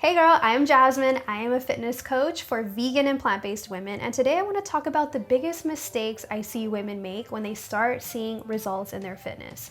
Hey girl, I am Jasmine. I am a fitness coach for vegan and plant-based women, and today I want to talk about the biggest mistakes I see women make when they start seeing results in their fitness.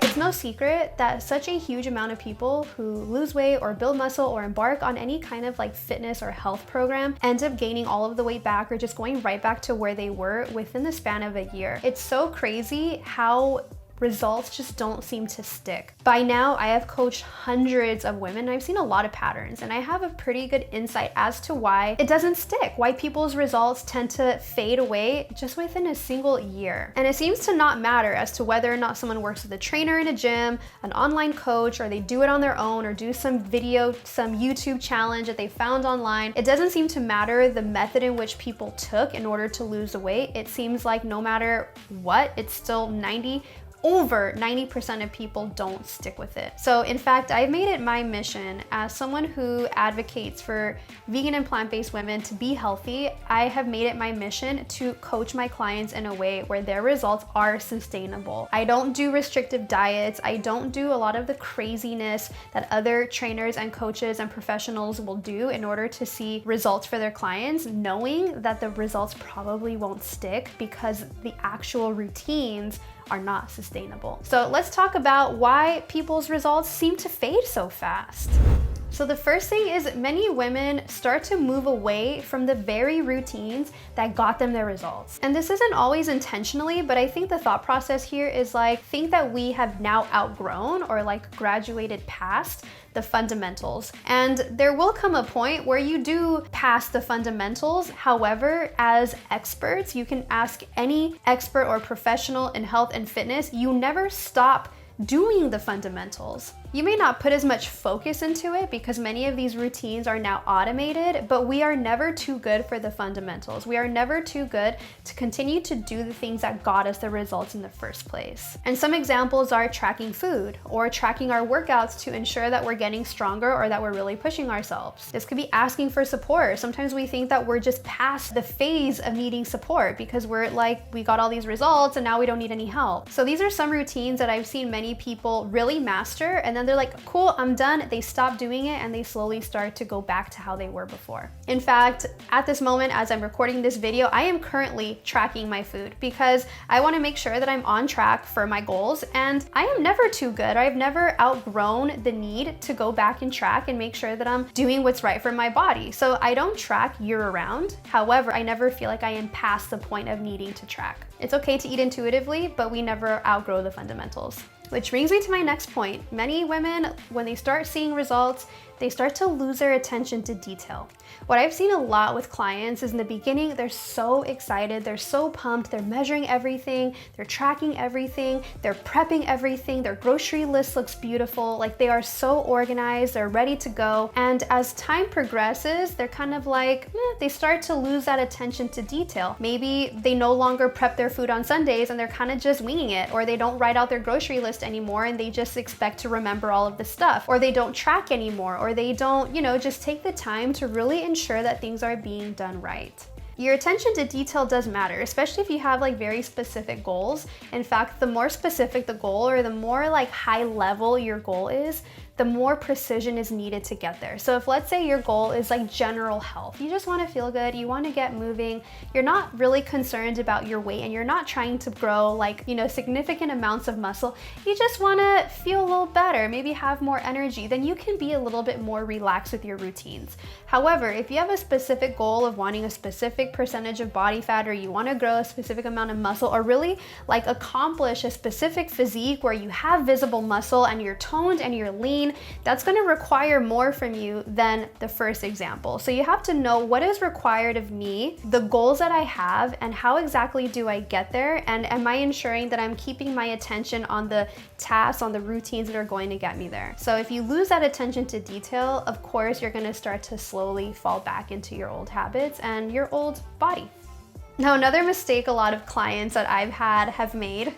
It's no secret that such a huge amount of people who lose weight or build muscle or embark on any kind of fitness or health program end up gaining all of the weight back or just going right back to where they were within the span of a year. It's so crazy how results just don't seem to stick. By now, I have coached hundreds of women and I've seen a lot of patterns, and I have a pretty good insight as to why it doesn't stick, why people's results tend to fade away just within a single year. And it seems to not matter as to whether or not someone works with a trainer in a gym, an online coach, or they do it on their own or do some video, some YouTube challenge that they found online. It doesn't seem to matter the method in which people took in order to lose the weight. It seems like no matter what, it's still over 90% of people don't stick with it. So in fact, I've made it my mission as someone who advocates for vegan and plant-based women to be healthy. I have made it my mission to coach my clients in a way where their results are sustainable. I don't do restrictive diets. I don't do a lot of the craziness that other trainers and coaches and professionals will do in order to see results for their clients, knowing that the results probably won't stick because the actual routines are not sustainable. So let's talk about why people's results seem to fade so fast. So the first thing is many women start to move away from the very routines that got them their results. And this isn't always intentionally, but I think the thought process here is think that we have now outgrown or graduated past the fundamentals. And there will come a point where you do pass the fundamentals. However, as experts, you can ask any expert or professional in health and fitness, you never stop doing the fundamentals. You may not put as much focus into it because many of these routines are now automated, but we are never too good for the fundamentals. We are never too good to continue to do the things that got us the results in the first place. And some examples are tracking food or tracking our workouts to ensure that we're getting stronger or that we're really pushing ourselves. This could be asking for support. Sometimes we think that we're just past the phase of needing support because we're we got all these results and now we don't need any help. So these are some routines that I've seen many people really master, and then they're like, cool, I'm done. They stop doing it and they slowly start to go back to how they were before. In fact, at this moment, as I'm recording this video, I am currently tracking my food because I want to make sure that I'm on track for my goals, and I am never too good. I've never outgrown the need to go back and track and make sure that I'm doing what's right for my body. So I don't track year round. However, I never feel like I am past the point of needing to track. It's okay to eat intuitively, but we never outgrow the fundamentals. Which brings me to my next point. Many women, when they start seeing results, they start to lose their attention to detail. What I've seen a lot with clients is in the beginning, they're so excited, they're so pumped, they're measuring everything, they're tracking everything, they're prepping everything, their grocery list looks beautiful, they are so organized, they're ready to go. And as time progresses, they're kind of they start to lose that attention to detail. Maybe they no longer prep their food on Sundays and they're kind of just winging it, or they don't write out their grocery list anymore and they just expect to remember all of the stuff, or they don't track anymore, or they don't, just take the time to really ensure that things are being done right. Your attention to detail does matter, especially if you have very specific goals. In fact, the more specific the goal or the more high level your goal is, the more precision is needed to get there. So if let's say your goal is general health, you just want to feel good, you want to get moving, you're not really concerned about your weight and you're not trying to grow significant amounts of muscle, you just want to feel a little better, maybe have more energy, then you can be a little bit more relaxed with your routines. However, if you have a specific goal of wanting a specific percentage of body fat, or you want to grow a specific amount of muscle, or really accomplish a specific physique where you have visible muscle and you're toned and you're lean, that's going to require more from you than the first example. So you have to know what is required of me, the goals that I have, and how exactly do I get there, and am I ensuring that I'm keeping my attention on the tasks, on the routines that are going to get me there. So if you lose that attention to detail, of course, you're going to start to slowly fall back into your old habits and your old body. Now, another mistake a lot of clients that I've had have made,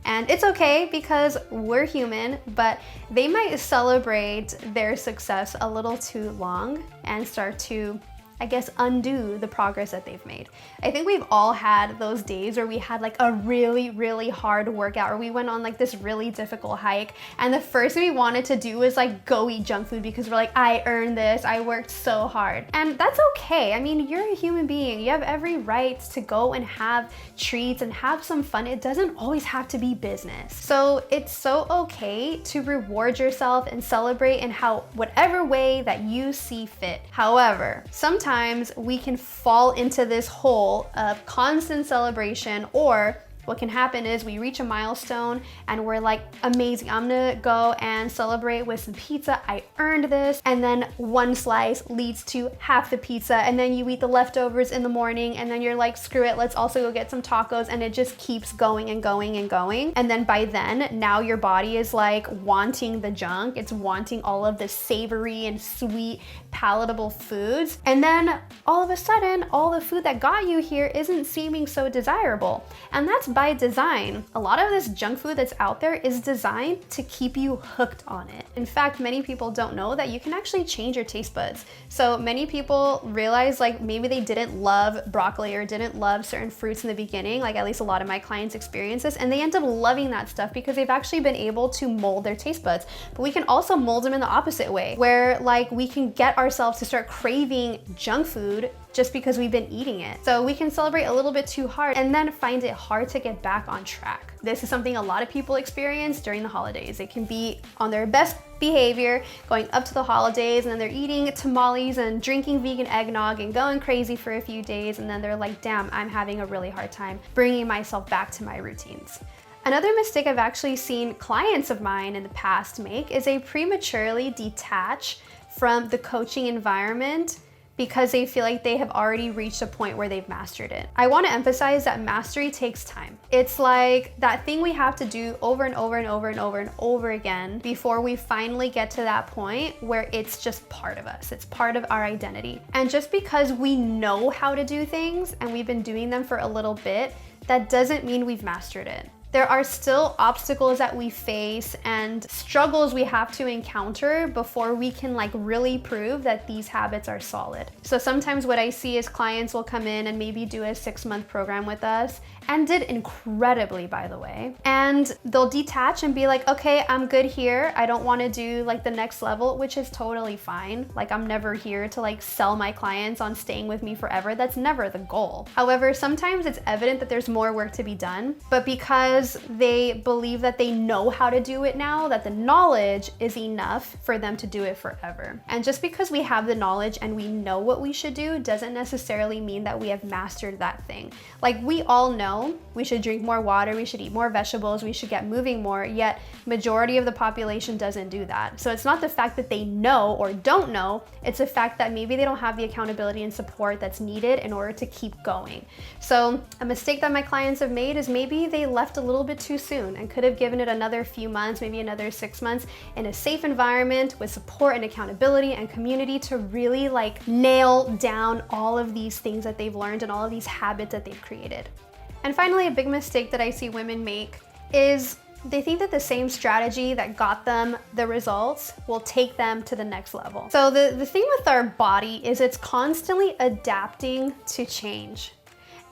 and it's okay because we're human, but they might celebrate their success a little too long and start to I guess, undo the progress that they've made. I think we've all had those days where we had like a really hard workout, or we went on like this really difficult hike, and the first thing we wanted to do was like go eat junk food because we're like, I earned this, I worked so hard. And that's okay. I mean, you're a human being. You have every right to go and have treats and have some fun. It doesn't always have to be business. So it's so okay to reward yourself and celebrate in whatever way that you see fit. However, sometimes we can fall into this hole of constant celebration, or what can happen is we reach a milestone and we're like, amazing, I'm gonna go and celebrate with some pizza. I earned this. And then one slice leads to half the pizza, and then you eat the leftovers in the morning, and then you're like, screw it, let's also go get some tacos, and it just keeps going and going and going. And then by then, now your body is like wanting the junk. It's wanting all of the savory and sweet, palatable foods. And then all of a sudden, all the food that got you here isn't seeming so desirable. And that's by design. A lot of this junk food that's out there is designed to keep you hooked on it. In fact, many people don't know that you can actually change your taste buds. So many people realize like maybe they didn't love broccoli or didn't love certain fruits in the beginning, like at least a lot of my clients experience this, and they end up loving that stuff because they've actually been able to mold their taste buds. But we can also mold them in the opposite way, where like we can get ourselves to start craving junk food just because we've been eating it. So we can celebrate a little bit too hard and then find it hard to get back on track. This is something a lot of people experience during the holidays. They can be on their best behavior going up to the holidays, and then they're eating tamales and drinking vegan eggnog and going crazy for a few days, and then they're like, damn, I'm having a really hard time bringing myself back to my routines. Another mistake I've actually seen clients of mine in the past make is they prematurely detach from the coaching environment because they feel like they have already reached a point where they've mastered it. I want to emphasize that mastery takes time. It's like that thing we have to do over and over and over and over and over again before we finally get to that point where it's just part of us. It's part of our identity. And just because we know how to do things and we've been doing them for a little bit, that doesn't mean we've mastered it. There are still obstacles that we face and struggles we have to encounter before we can like really prove that these habits are solid. So sometimes what I see is clients will come in and maybe do a 6-month program with us, and did incredibly, by the way. And they'll detach and be like, okay, I'm good here. I don't want to do like the next level, which is totally fine. Like I'm never here to like sell my clients on staying with me forever. That's never the goal. However, sometimes it's evident that there's more work to be done, but because they believe that they know how to do it now, that the knowledge is enough for them to do it forever. And just because we have the knowledge and we know what we should do doesn't necessarily mean that we have mastered that thing. Like we all know we should drink more water, we should eat more vegetables, we should get moving more, yet majority of the population doesn't do that. So it's not the fact that they know or don't know, it's the fact that maybe they don't have the accountability and support that's needed in order to keep going. So a mistake that my clients have made is maybe they left a little bit too soon and could have given it another few months, maybe another 6 months in a safe environment with support and accountability and community to really like nail down all of these things that they've learned and all of these habits that they've created. And finally, a big mistake that I see women make is they think that the same strategy that got them the results will take them to the next level. So the thing with our body is it's constantly adapting to change.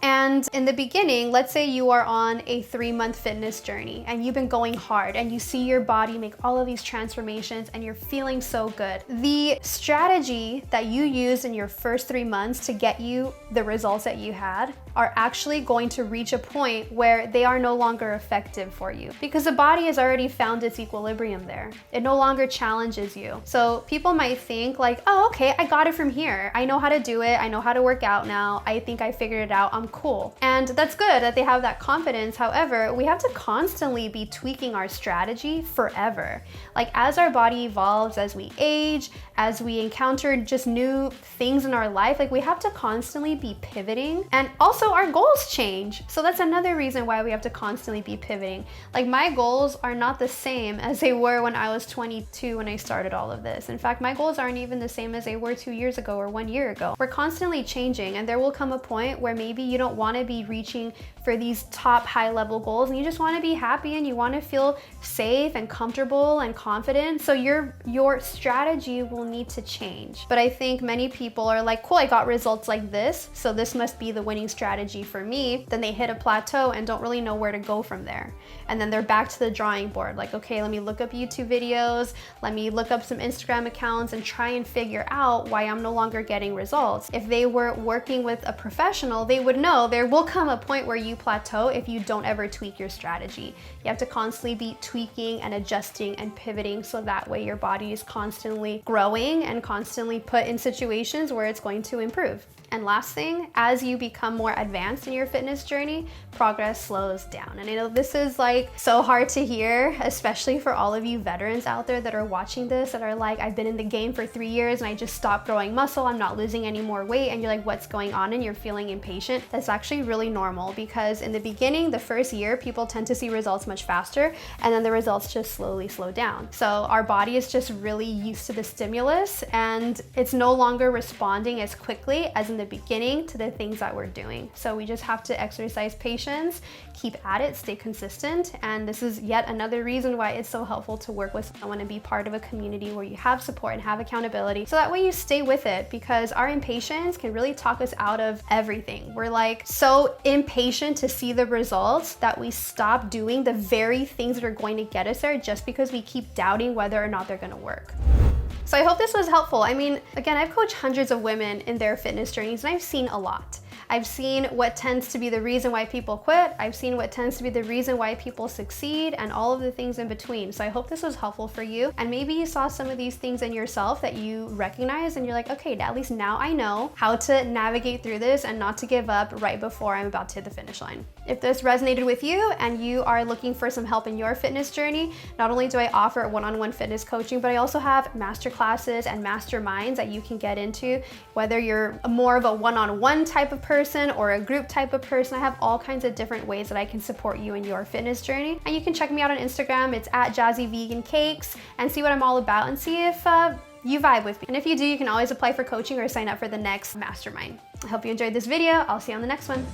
And in the beginning, let's say you are on a 3-month fitness journey and you've been going hard and you see your body make all of these transformations and you're feeling so good. The strategy that you used in your first 3 months to get you the results that you had are actually going to reach a point where they are no longer effective for you because the body has already found its equilibrium there. It no longer challenges you. So people might think like, oh, okay, I got it from here. I know how to do it. I know how to work out now. I think I figured it out. I'm cool. And that's good that they have that confidence. However, we have to constantly be tweaking our strategy forever. Like as our body evolves, as we age, as we encounter just new things in our life, like we have to constantly be pivoting. And also also our goals change. So that's another reason why we have to constantly be pivoting. Like my goals are not the same as they were when I was 22 when I started all of this. In fact, my goals aren't even the same as they were 2 years ago or 1 year ago. We're constantly changing, and there will come a point where maybe you don't want to be reaching for these top high level goals and you just want to be happy and you want to feel safe and comfortable and confident. So your strategy will need to change. But I think many people are like, cool, I got results like this, so this must be the winning strategy for me. Then they hit a plateau and don't really know where to go from there. And then they're back to the drawing board. Like, okay, let me look up YouTube videos, let me look up some Instagram accounts and try and figure out why I'm no longer getting results. If they were working with a professional, they would know there will come a point where you plateau if you don't ever tweak your strategy. You have to constantly be tweaking and adjusting and pivoting, so that way your body is constantly growing and constantly put in situations where it's going to improve. And last thing, as you become more advanced in your fitness journey, progress slows down. And I know this is like so hard to hear, especially for all of you veterans out there that are watching this, that are like, I've been in the game for 3 years and I just stopped growing muscle, I'm not losing any more weight, and you're like, what's going on? And you're feeling impatient. That's actually really normal, because in the beginning, the first year, people tend to see results much faster, and then the results just slowly slow down. So our body is just really used to the stimulus, and it's no longer responding as quickly as in the beginning to the things that we're doing. So we just have to exercise patience, keep at it, stay consistent. And this is yet another reason why it's so helpful to work with someone and be part of a community where you have support and have accountability. So that way you stay with it, because our impatience can really talk us out of everything. We're like so impatient to see the results that we stop doing the very things that are going to get us there, just because we keep doubting whether or not they're going to work. So I hope this was helpful. I mean, again, I've coached hundreds of women in their fitness journeys, and I've seen a lot. I've seen what tends to be the reason why people quit. I've seen what tends to be the reason why people succeed, and all of the things in between. So I hope this was helpful for you. And maybe you saw some of these things in yourself that you recognize, and you're like, okay, at least now I know how to navigate through this and not to give up right before I'm about to hit the finish line. If this resonated with you and you are looking for some help in your fitness journey, not only do I offer one-on-one fitness coaching, but I also have masterclasses and masterminds that you can get into, whether you're more of a one-on-one type of person or a group type of person. I have all kinds of different ways that I can support you in your fitness journey. And you can check me out on Instagram. It's at JazzyVeganCakes, and see what I'm all about and see if you vibe with me. And if you do, you can always apply for coaching or sign up for the next mastermind. I hope you enjoyed this video. I'll see you on the next one.